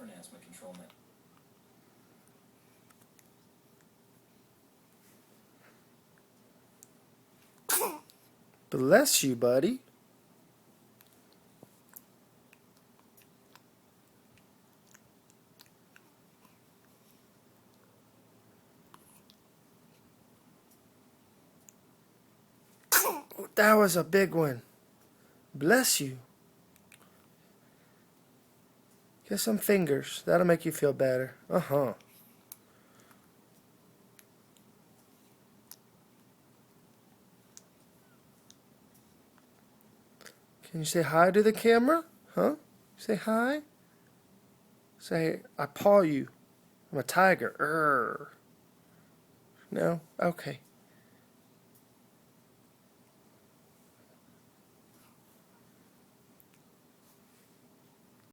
different asthma control med. Bless you, buddy. That was a big one. Bless you. Get some fingers. That'll make you feel better. Uh-huh. Can you say hi to the camera? Huh? Say hi? Say, I paw you. I'm a tiger. Urgh. No? Okay.